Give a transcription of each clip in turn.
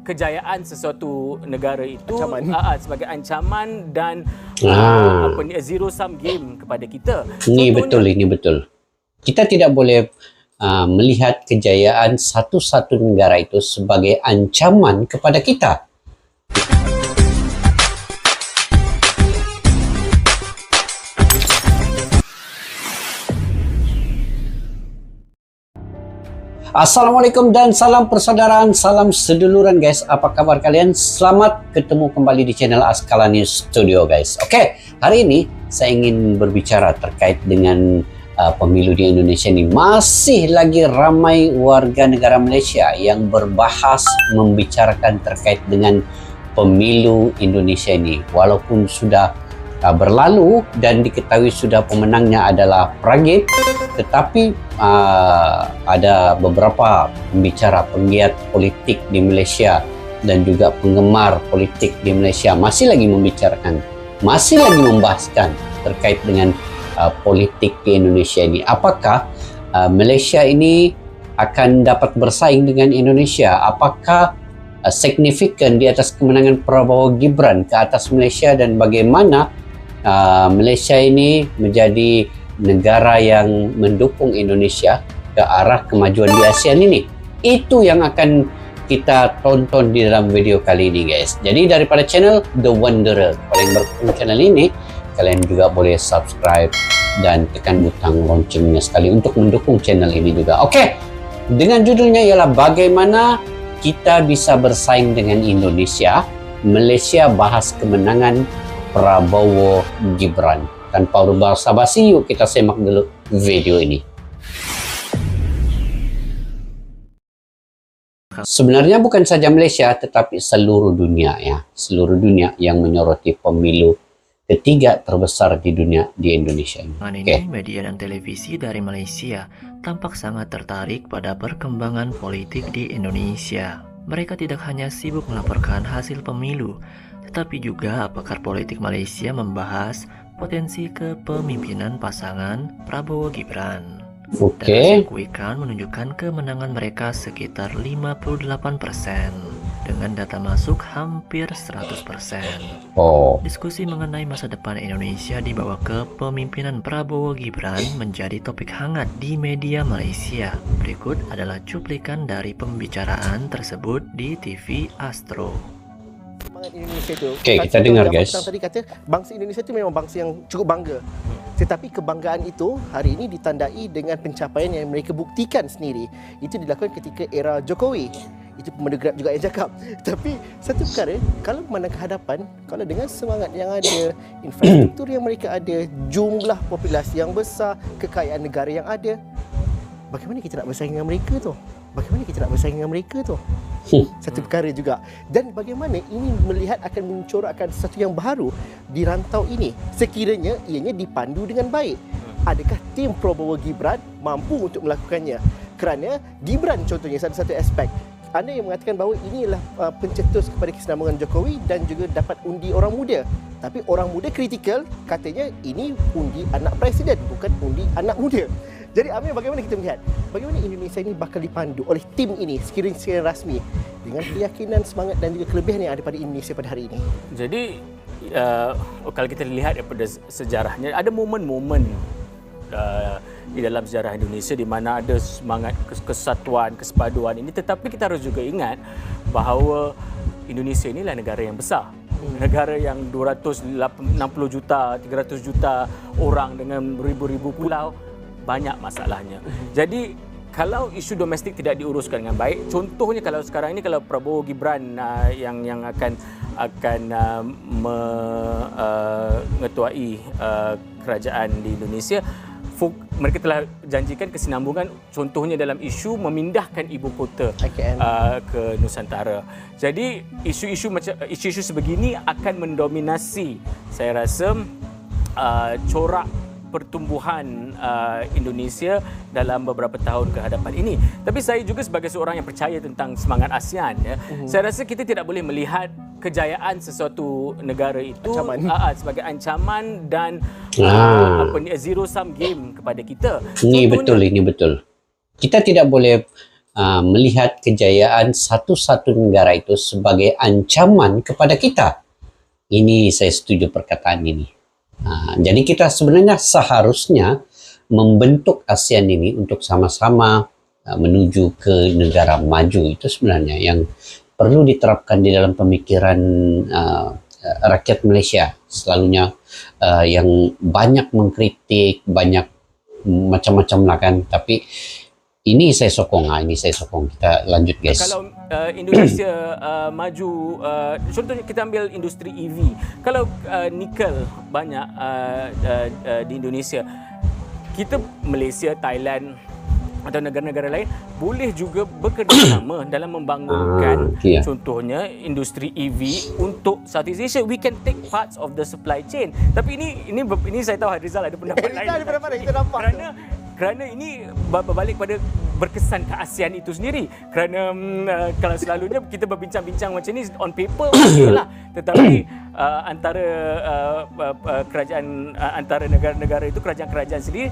kejayaan sesuatu negara itu sebagai ancaman dan zero sum game kepada kita. Ini betul. Kita tidak boleh melihat kejayaan satu-satu negara itu sebagai ancaman kepada kita. Assalamualaikum dan salam persaudaraan, salam seduluran guys. Apa kabar kalian? Selamat ketemu kembali di channel Askalani Studio guys. Oke, hari ini saya ingin berbicara terkait dengan pemilu di Indonesia ini. Masih lagi ramai warga negara Malaysia yang berbahas membicarakan terkait dengan pemilu Indonesia ini. Walaupun sudah berlalu dan diketahui sudah pemenangnya adalah Pragit, tetapi ada beberapa pembicara, penggiat politik di Malaysia dan juga penggemar politik di Malaysia masih lagi membicarakan, masih lagi membahaskan terkait dengan politik di Indonesia ini. Apakah Malaysia ini akan dapat bersaing dengan Indonesia? Apakah signifikan di atas kemenangan Prabowo Gibran ke atas Malaysia, dan bagaimana Malaysia ini menjadi negara yang mendukung Indonesia ke arah kemajuan di ASEAN ini? Itu yang akan kita tonton di dalam video kali ini guys. Jadi daripada channel The Wanderer, kalau yang berkunjung channel ini, kalian juga boleh subscribe dan tekan butang loncengnya sekali untuk mendukung channel ini juga. Oke, dengan judulnya ialah bagaimana kita bisa bersaing dengan Indonesia. Malaysia bahas kemenangan Prabowo Gibran. Tanpa berbasa-basi, yuk kita semak dulu video ini. Sebenarnya bukan saja Malaysia, tetapi seluruh dunia ya. Seluruh dunia yang menyoroti pemilu ketiga terbesar di dunia di Indonesia ini. Ini media dan televisi dari Malaysia tampak sangat tertarik pada perkembangan politik di Indonesia. Mereka tidak hanya sibuk melaporkan hasil pemilu, tetapi juga pakar politik Malaysia membahas potensi kepemimpinan pasangan Prabowo Gibran. Data Quick Count menunjukkan kemenangan mereka sekitar 58% dengan data masuk hampir 100%. Diskusi mengenai masa depan Indonesia di bawah kepemimpinan Prabowo Gibran menjadi topik hangat di media Malaysia. Berikut adalah cuplikan dari pembicaraan tersebut di TV Astro. Indonesia itu. Kita dengar guys. Tadi kata bangsa Indonesia itu memang bangsa yang cukup bangga. Tetapi kebanggaan itu hari ini ditandai dengan pencapaian yang mereka buktikan sendiri. Itu dilakukan ketika era Jokowi. Itu Pemerintah Grab juga yang cakap. Tapi satu perkara, kalau memandang ke hadapan, kalau dengan semangat yang ada, infrastruktur yang mereka ada, jumlah populasi yang besar, kekayaan negara yang ada, bagaimana kita nak bersaing dengan mereka tu? Satu perkara juga. Dan bagaimana ini melihat akan mencorakkan sesuatu yang baru di rantau ini, sekiranya ianya dipandu dengan baik. Adakah tim Prabowo Gibran mampu untuk melakukannya? Kerana Gibran contohnya satu aspek, anda yang mengatakan bahawa ini adalah pencetus kepada kesinambungan Jokowi dan juga dapat undi orang muda. Tapi orang muda kritikal, katanya ini undi anak presiden, bukan undi anak muda. Jadi Amir, bagaimana kita melihat bagaimana Indonesia ini bakal dipandu oleh tim ini sekiranya rasmi dengan keyakinan, semangat dan juga kelebihan yang ada pada Indonesia pada hari ini? Jadi kalau kita lihat daripada sejarahnya, ada momen-momen di dalam sejarah Indonesia di mana ada semangat kesatuan, kesepaduan ini, tetapi kita harus juga ingat bahawa Indonesia inilah negara yang besar. Negara yang 260 juta, 300 juta orang dengan ribu-ribu pulau, banyak masalahnya. Jadi kalau isu domestik tidak diuruskan dengan baik, contohnya kalau sekarang ini kalau Prabowo Gibran yang akan mengetuai kerajaan di Indonesia, mereka telah janjikan kesinambungan, contohnya dalam isu memindahkan ibu kota ke Nusantara. Jadi isu-isu sebegini akan mendominasi, saya rasa, corak pertumbuhan Indonesia dalam beberapa tahun ke hadapan ini. Tapi saya juga sebagai seorang yang percaya tentang semangat ASEAN, ya, saya rasa kita tidak boleh melihat kejayaan sesuatu negara itu sebagai ancaman dan zero sum game kepada kita. Ini betul. Kita tidak boleh melihat kejayaan satu-satu negara itu sebagai ancaman kepada kita. Ini saya setuju perkataan ini. Jadi kita sebenarnya seharusnya membentuk ASEAN ini untuk sama-sama menuju ke negara maju. Itu sebenarnya yang perlu diterapkan di dalam pemikiran rakyat Malaysia. Selalunya yang banyak mengkritik, banyak macam-macam lah kan. Tapi ini saya sokong, kita lanjut guys. Kalau Indonesia maju, contohnya kita ambil industri EV. Kalau nikel banyak di Indonesia, kita Malaysia, Thailand atau negara-negara lain boleh juga bekerjasama dalam membangunkan contohnya industri EV untuk Southeast Asia. We can take parts of the supply chain. Tapi ini saya tahu Rizal ada pendapat lain. Kerana ini berbalik pada berkesan ke ASEAN itu sendiri. Kerana kalau selalunya kita berbincang-bincang macam ni on paper okeylah, tetapi antara kerajaan, antara negara-negara itu, kerajaan-kerajaan sendiri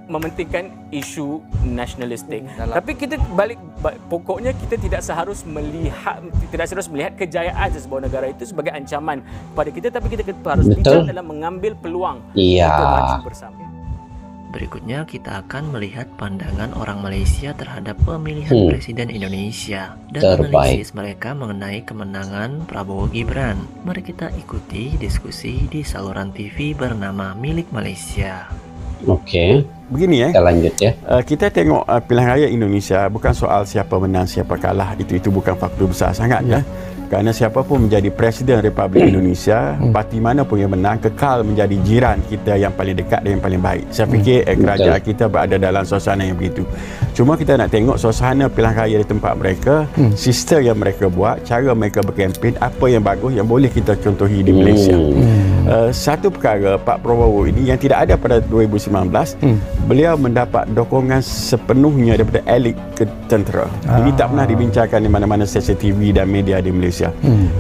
mementingkan isu nasionalistik. Tapi kita balik pokoknya kita tidak seharus melihat kejayaan sebuah negara itu sebagai ancaman kepada kita, tapi kita harus bijak dalam mengambil peluang untuk maju bersama. Berikutnya kita akan melihat pandangan orang Malaysia terhadap pemilihan Presiden Indonesia dan analisis mereka mengenai kemenangan Prabowo Gibran. Mari kita ikuti diskusi di saluran TV bernama Milik Malaysia. Okey. Begini kita lanjut ya. Kita tengok pilihan raya Indonesia bukan soal siapa menang siapa kalah, itu bukan faktor besar sangat ya. Kerana siapa pun menjadi Presiden Republik Indonesia, parti mana pun yang menang kekal menjadi jiran kita yang paling dekat dan yang paling baik. Saya fikir kerajaan kita berada dalam suasana yang begitu. Cuma kita nak tengok suasana pilihan raya di tempat mereka, sistem yang mereka buat, cara mereka berkempen, apa yang bagus yang boleh kita contohi di Malaysia. Satu perkara, Pak Prabowo ini yang tidak ada pada 2019, beliau mendapat dukungan sepenuhnya daripada elit tentera. Ini tak pernah dibincangkan di mana-mana stesen TV dan media di Malaysia.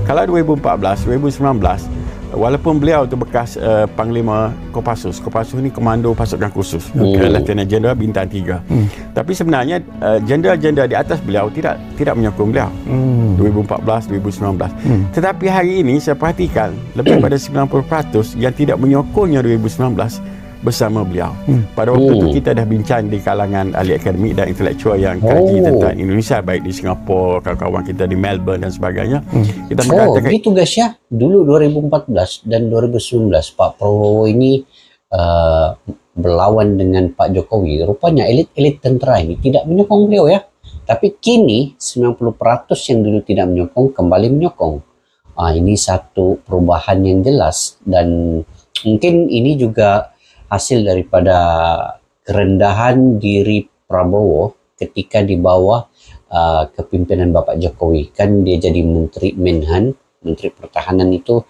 Kalau 2014, 2019, walaupun beliau itu bekas Panglima Kopassus ini komando pasukan khusus, Lieutenant Jeneral Bintang 3. Tapi sebenarnya jenderal-jenderal di atas beliau tidak menyokong beliau 2014, 2019. Tetapi hari ini saya perhatikan lebih pada 90% yang tidak menyokongnya 2019 bersama beliau. Pada waktu itu kita dah bincang di kalangan ahli akademik dan intelektual yang kaji tentang Indonesia, baik di Singapura, kawan-kawan kita di Melbourne dan sebagainya. Kita mengatakan gitu guys ya. Dulu 2014 dan 2019 Pak Prabowo ini berlawan dengan Pak Jokowi. Rupanya elit-elit tentera ini tidak menyokong beliau ya. Tapi kini 90% yang dulu tidak menyokong kembali menyokong. Ini satu perubahan yang jelas, dan mungkin ini juga hasil daripada kerendahan diri Prabowo ketika di bawah kepimpinan Bapak Jokowi. Kan dia jadi Menteri Menhan, Menteri Pertahanan itu,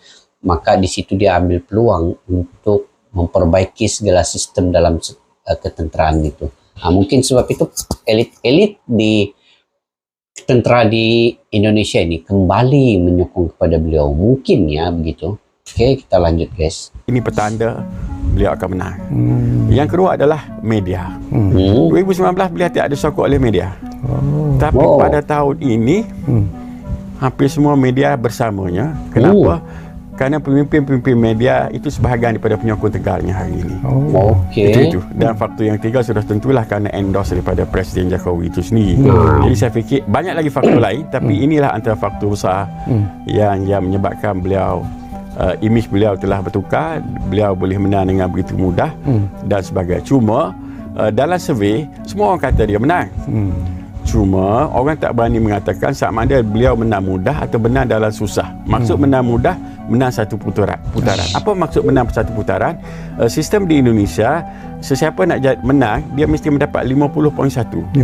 maka di situ dia ambil peluang untuk memperbaiki segala sistem dalam ketenteraan itu. Mungkin sebab itu elit-elit di tentera di Indonesia ini kembali menyokong kepada beliau. Mungkin ya begitu. Oke, kita lanjut guys. Ini petanda beliau akan menang. Yang kedua adalah media. 2019 beliau tidak disokong oleh media. Tapi pada tahun ini hampir semua media bersamanya. Kenapa? Kerana pemimpin-pemimpin media itu sebahagian daripada penyokong tegarnya hari ini. Itu. Dan faktor yang ketiga sudah tentulah kerana endorse daripada Presiden Jokowi itu sendiri. Jadi saya fikir banyak lagi faktor lain, tapi inilah antara faktor besar yang menyebabkan beliau, imej beliau telah bertukar, beliau boleh menang dengan begitu mudah dan sebagainya. Cuma dalam survey semua orang kata dia menang. Cuma orang tak berani mengatakan sama ada beliau menang mudah atau menang dalam susah. Maksud menang mudah, menang satu putaran. Apa maksud menang satu putaran? Sistem di Indonesia, sesiapa nak menang dia mesti mendapat 50.1.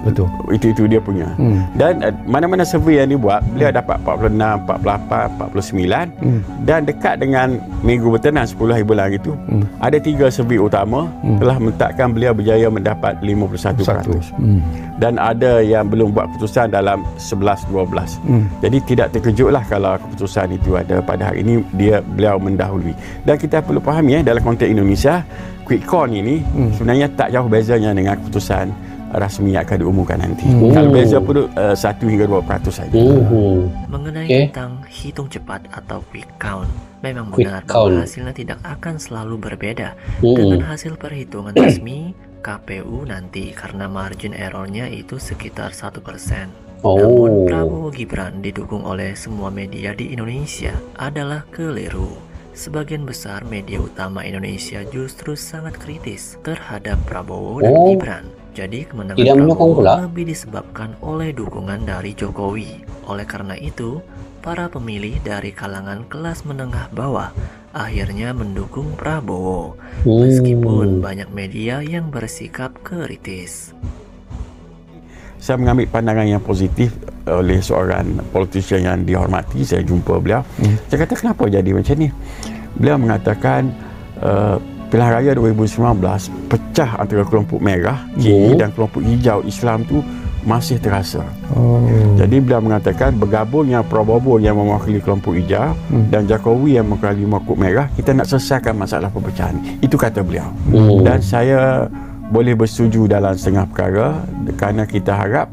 Betul. Itu dia punya. Dan mana-mana survey yang dibuat, beliau dapat 46, 48, 49 dan dekat dengan minggu bertenang 10 hari bulan itu, ada 3 survey utama telah menetapkan beliau berjaya mendapat 51%. Dan ada yang belum buat keputusan dalam 11-12. Jadi tidak terkejutlah kalau keputusan itu ada pada hari ini, beliau mendahului. Dan kita perlu fahami dalam konteks Indonesia, quick count ini sebenarnya tak jauh bezanya dengan keputusan rasmi akan diumumkan nanti. Kalau beza pun 1 hingga 2% saja. Mengenai tentang hitung cepat atau quick count, memang Quick benar count. bahwa hasilnya tidak akan selalu berbeda dengan hasil perhitungan resmi KPU nanti karena margin errornya itu sekitar 1%. Namun Prabowo Gibran didukung oleh semua media di Indonesia adalah keliru. Sebagian besar media utama Indonesia justru sangat kritis terhadap Prabowo dan Gibran. Jadi kemenangan Tidak menyokong Prabowo pula. lebih disebabkan oleh dukungan dari Jokowi. Oleh karena itu, para pemilih dari kalangan kelas menengah bawah akhirnya mendukung Prabowo, meskipun banyak media yang bersikap kritis. Saya mengambil pandangan yang positif oleh seorang politician yang dihormati. Saya jumpa beliau. Saya kata, kenapa jadi macam ni? Beliau mengatakan pilihan raya 2019 pecah antara kelompok merah kiri dan kelompok hijau Islam tu masih terasa. Jadi beliau mengatakan bergabungnya Prabowo yang mewakili kelompok hijau dan Jokowi yang mewakili kelompok merah, kita nak selesaikan masalah perpecahan. Itu kata beliau. Dan saya boleh bersetuju dalam setengah perkara kerana kita harap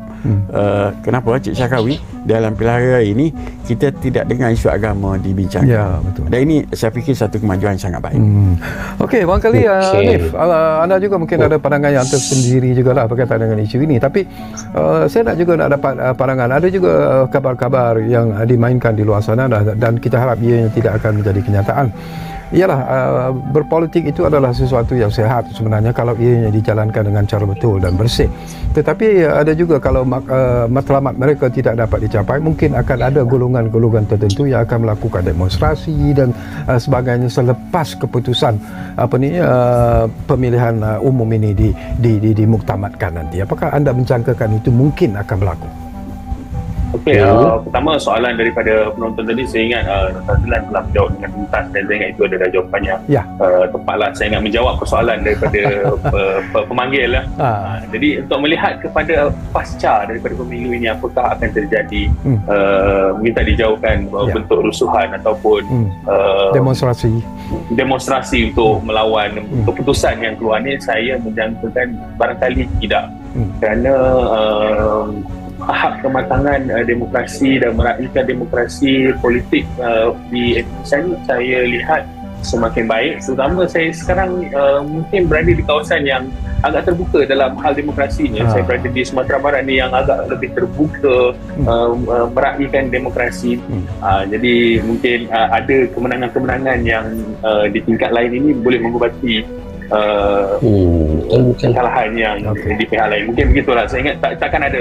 kenapa Cik Syahkawi dalam pilihan raya ini kita tidak dengar isu agama dibincangkan. Ya, betul. Dan ini saya fikir satu kemajuan sangat baik. Okey, barangkali Hanif, anda juga mungkin ada pandangan yang tersendiri jugalah berkaitan dengan isu ini, tapi saya nak dapat pandangan. Ada juga kabar-kabar yang dimainkan di luar sana dan kita harap ianya tidak akan menjadi kenyataan. Ialah berpolitik itu adalah sesuatu yang sehat sebenarnya kalau ianya dijalankan dengan cara betul dan bersih. Tetapi ada juga kalau matlamat mereka tidak dapat dicapai, mungkin akan ada golongan-golongan tertentu yang akan melakukan demonstrasi dan sebagainya selepas keputusan pemilihan umum ini dimuktamadkan nanti. Apakah anda menjangkakan itu mungkin akan berlaku? Okey, pertama soalan daripada penonton tadi, saya ingat Dr. Azlan telah menjawab dengan tuntas dan saya ingat itu adalah jawapannya. Ya. Tepatlah saya ingat menjawab persoalan daripada pemanggil lah. Jadi untuk melihat kepada pasca daripada pemilu ini, apakah akan terjadi mungkin tak dijauhkan bentuk rusuhan ataupun demonstrasi untuk melawan keputusan yang keluar ni, saya menjangkakan barangkali tidak. Kerana hak kematangan demokrasi dan meraihkan demokrasi politik di Indonesia ni saya lihat semakin baik. Terutama saya sekarang mungkin berada di kawasan yang agak terbuka dalam hal demokrasinya. Saya berada di Sumatera Barat ni yang agak lebih terbuka meraihkan demokrasi. Jadi mungkin ada kemenangan-kemenangan yang di tingkat lain ini boleh mengubati kesalahan yang di pihak lain. Mungkin begitulah. Saya ingat takkan ada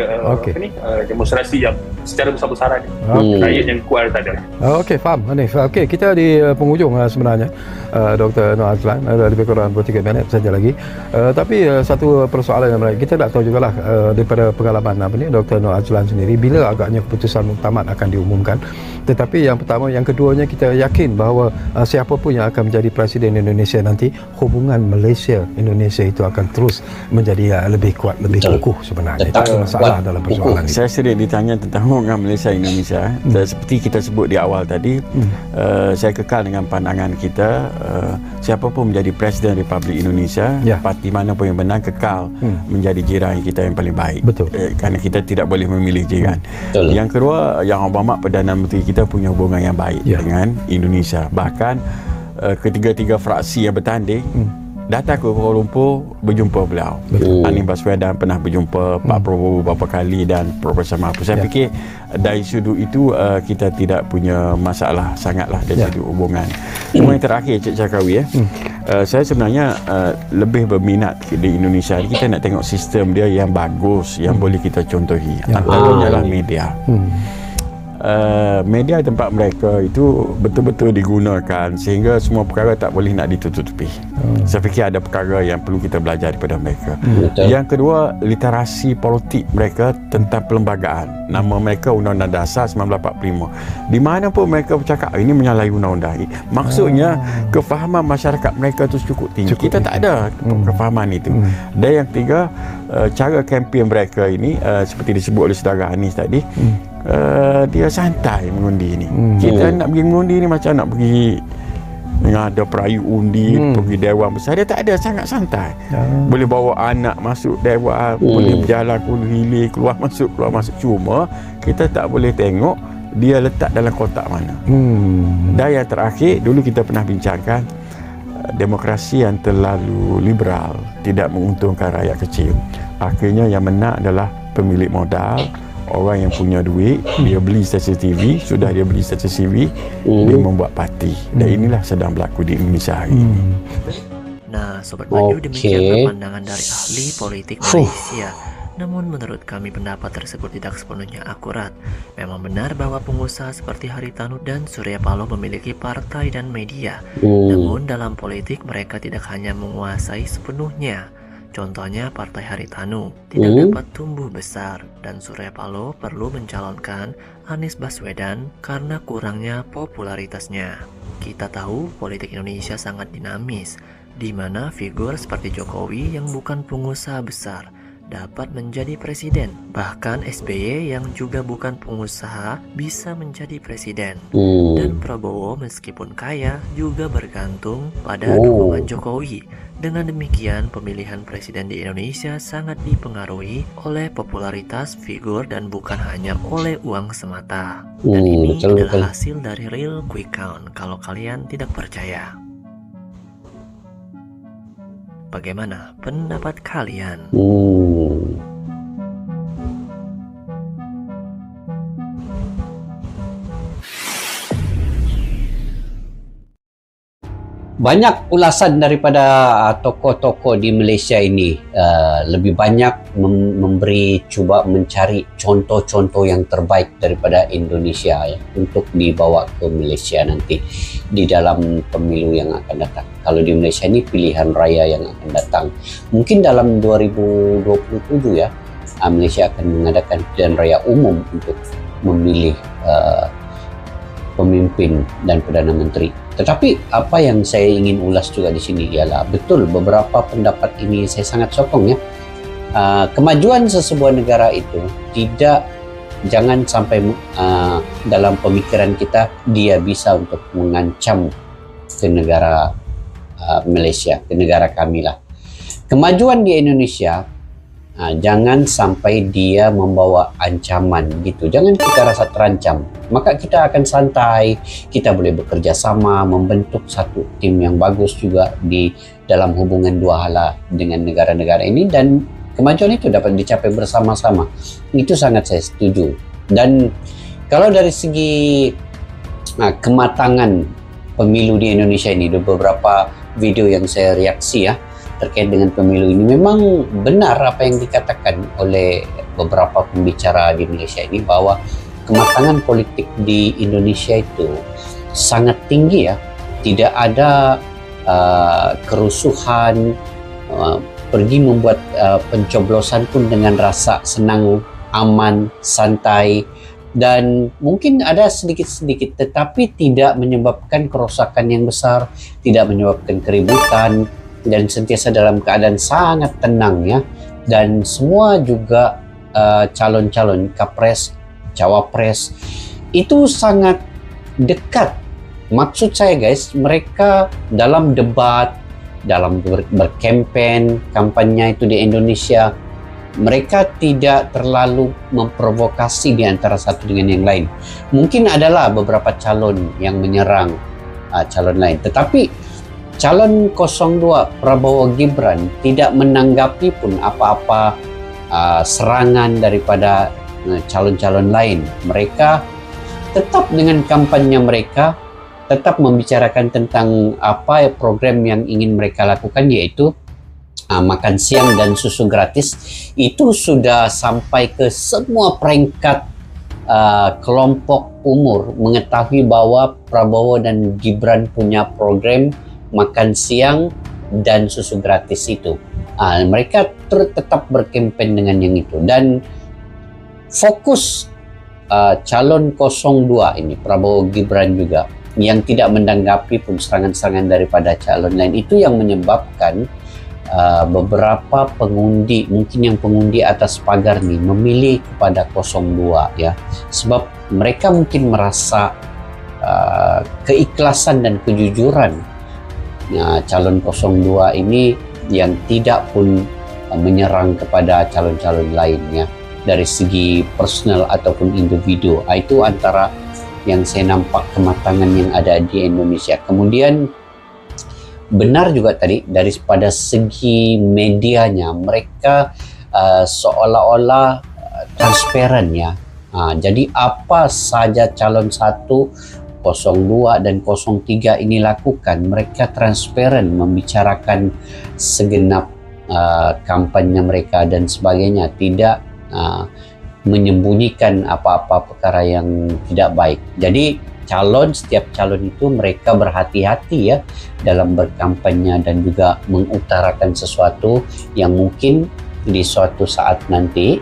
demonstrasi yang secara besar-besaran rakyat yang kuat tak ada. Okey, faham Hanif. Okey, kita di penghujung sebenarnya. Dr. Noor Azlan ada lebih kurang 23 minit saja lagi. Tapi satu persoalan yang menarik, kita tak tahu jugalah daripada pengalaman Dr. Noor Azlan sendiri bila agaknya keputusan muktamad akan diumumkan. Tetapi yang pertama, yang keduanya kita yakin bahawa siapa pun yang akan menjadi Presiden Indonesia nanti, hubungan Malaysia Indonesia itu akan terus menjadi lebih kuat, lebih kukuh sebenarnya. Tak ada masalah dalam persoalan ini. Saya sering ditanya tentang hubungan Malaysia Indonesia. Seperti kita sebut di awal tadi, saya kekal dengan pandangan kita, siapa pun menjadi Presiden Republik Indonesia, parti mana pun yang menang kekal menjadi jiran kita yang paling baik. Betul. Kerana kita tidak boleh memilih jiran. Yang kedua, Yang Berhormat Perdana Menteri kita punya hubungan yang baik dengan Indonesia. Bahkan ketiga-tiga fraksi yang bertanding datang ke Kuala Lumpur berjumpa beliau. Anies Baswedan pernah berjumpa Pak Prabowo beberapa kali dan Profesor Mahfuz. Saya fikir dari sudut itu kita tidak punya masalah sangatlah dari sudut hubungan. Cuma yang terakhir Cik Syahkawi, saya sebenarnya lebih berminat di Indonesia. Kita nak tengok sistem dia yang bagus, yang boleh kita contohi. Antaranya adalah media. Media tempat mereka itu betul-betul digunakan sehingga semua perkara tak boleh nak ditutupi. Saya fikir ada perkara yang perlu kita belajar daripada mereka. Yang kedua, literasi politik mereka tentang perlembagaan. Nama mereka Undang-Undang Dasar 1945. Di mana pun mereka bercakap ini menyalahi undang-undang. Maksudnya kefahaman masyarakat mereka itu cukup tinggi. Kita tak ada kefahaman itu. Dan yang ketiga, cara kempen mereka ini seperti disebut oleh saudara Anies tadi, dia santai mengundi ni. Kita nak pergi mengundi ni macam nak pergi ada perayu undi, pergi dewan besar. Dia tak ada, sangat santai. Boleh bawa anak masuk dewan, boleh berjalan kuliah hilir, keluar masuk. Cuma kita tak boleh tengok dia letak dalam kotak mana. Dan yang terakhir, dulu kita pernah bincangkan, demokrasi yang terlalu liberal tidak menguntungkan rakyat kecil. Akhirnya yang menang adalah pemilik modal, orang yang punya duit. Dia beli stesen TV, sudah dia beli stesen TV, dia membuat parti. Dan inilah sedang berlaku di Indonesia hari ini. Nah, Sobat Maju, demikian pandangan dari ahli politik Malaysia. Namun menurut kami pendapat tersebut tidak sepenuhnya akurat. Memang benar bahwa pengusaha seperti Haritanu dan Surya Paloh memiliki partai dan media. Namun dalam politik mereka tidak hanya menguasai sepenuhnya. Contohnya Partai Haritanu tidak dapat tumbuh besar dan Surya Paloh perlu mencalonkan Anies Baswedan karena kurangnya popularitasnya. Kita tahu politik Indonesia sangat dinamis, di mana figur seperti Jokowi yang bukan pengusaha besar dapat menjadi presiden. Bahkan SBY yang juga bukan pengusaha bisa menjadi presiden. Dan Prabowo meskipun kaya juga bergantung pada dukungan Jokowi. Dengan demikian, pemilihan presiden di Indonesia sangat dipengaruhi oleh popularitas figur dan bukan hanya oleh uang semata. Dan ini adalah hasil dari real quick count kalau kalian tidak percaya. Bagaimana pendapat kalian? Banyak ulasan daripada tokoh-tokoh di Malaysia ini, lebih banyak memberi, cuba mencari contoh-contoh yang terbaik daripada Indonesia ya, untuk dibawa ke Malaysia nanti di dalam pemilu yang akan datang. Kalau di Malaysia ini pilihan raya yang akan datang, mungkin dalam 2027 ya, Malaysia akan mengadakan pilihan raya umum untuk memilih pemimpin dan Perdana Menteri. Tetapi apa yang saya ingin ulas juga di sini ialah betul beberapa pendapat ini saya sangat sokong ya. Kemajuan sesebuah negara itu jangan sampai dalam pemikiran kita dia bisa untuk mengancam ke negara Malaysia, ke negara kami lah. Kemajuan di Indonesia jangan sampai dia membawa ancaman gitu. Jangan kita rasa terancam. Maka kita akan santai, kita boleh bekerja sama, membentuk satu tim yang bagus juga di dalam hubungan dua hala dengan negara-negara ini, dan kemajuan itu dapat dicapai bersama-sama. Itu sangat saya setuju. Dan kalau dari segi kematangan pemilu di Indonesia ini, ada beberapa video yang saya reaksi ya terkait dengan pemilu ini, memang benar apa yang dikatakan oleh beberapa pembicara di Malaysia ini bahwa kematangan politik di Indonesia itu sangat tinggi ya. Tidak ada kerusuhan, pergi membuat pencoblosan pun dengan rasa senang, aman, santai, dan mungkin ada sedikit-sedikit tetapi tidak menyebabkan kerusakan yang besar, tidak menyebabkan keributan, dan sentiasa dalam keadaan sangat tenang ya. Dan semua juga calon-calon kapres, cawapres itu sangat dekat. Maksud saya guys, mereka dalam debat, dalam berkempen, kampanye itu di Indonesia, mereka tidak terlalu memprovokasi di antara satu dengan yang lain. Mungkin adalah beberapa calon yang menyerang calon lain, tetapi calon 02 Prabowo Gibran tidak menanggapi pun apa-apa serangan daripada calon-calon lain. Mereka tetap dengan kampanye mereka, tetap membicarakan tentang apa program yang ingin mereka lakukan, yaitu makan siang dan susu gratis. Itu sudah sampai ke semua peringkat kelompok umur mengetahui bahwa Prabowo dan Gibran punya program makan siang dan susu gratis itu. Mereka tetap berkempen dengan yang itu. Dan fokus calon 02 ini, Prabowo Gibran juga, yang tidak menanggapi pun serangan-serangan daripada calon lain, itu yang menyebabkan beberapa pengundi, mungkin yang pengundi atas pagar nih, memilih kepada 02 ya. Sebab mereka mungkin merasa keikhlasan dan kejujuran calon 02 ini yang tidak pun menyerang kepada calon-calon lainnya dari segi personal ataupun individu. Itu antara yang saya nampak kematangan yang ada di Indonesia. Kemudian benar juga tadi daripada segi medianya, mereka seolah-olah transparan ya. Jadi apa saja calon 1, 02 dan 03 ini lakukan, mereka transparan membicarakan segenap kampanye mereka dan sebagainya, tidak menyembunyikan apa-apa perkara yang tidak baik. Jadi setiap calon itu mereka berhati-hati ya dalam berkampanye dan juga mengutarakan sesuatu yang mungkin di suatu saat nanti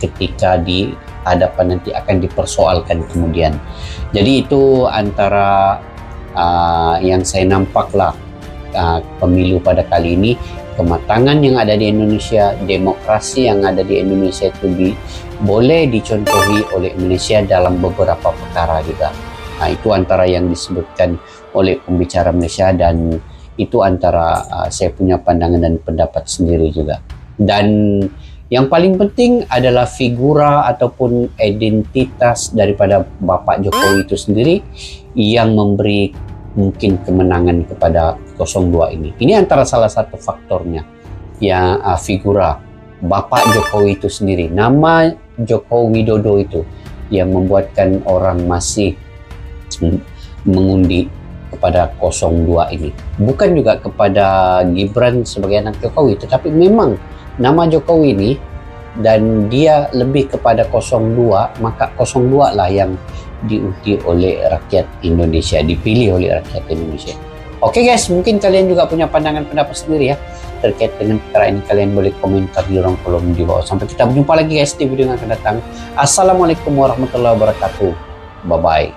ketika di hadapan nanti akan dipersoalkan kemudian. Jadi itu antara yang saya nampaklah pemilu pada kali ini, kematangan yang ada di Indonesia, demokrasi yang ada di Indonesia itu boleh dicontohi oleh Indonesia dalam beberapa perkara juga. Itu antara yang disebutkan oleh pembicara Malaysia, dan itu antara saya punya pandangan dan pendapat sendiri juga. Dan yang paling penting adalah figura ataupun identitas daripada Bapak Jokowi itu sendiri yang memberi mungkin kemenangan kepada 02 ini. Ini antara salah satu faktornya, ya, figura Bapak Jokowi itu sendiri. Nama Joko Widodo itu yang membuatkan orang masih mengundi kepada 02 ini. Bukan juga kepada Gibran sebagai anak Jokowi, tetapi memang nama Jokowi ini dan dia lebih kepada 02, maka 02 lah yang diundi oleh rakyat Indonesia, dipilih oleh rakyat Indonesia. Oke guys, mungkin kalian juga punya pandangan pendapat sendiri ya terkait dengan perkara ini. Kalian boleh komentar di ruang kolom di bawah. Sampai kita berjumpa lagi guys di video yang akan datang. Assalamualaikum warahmatullahi wabarakatuh. Bye bye.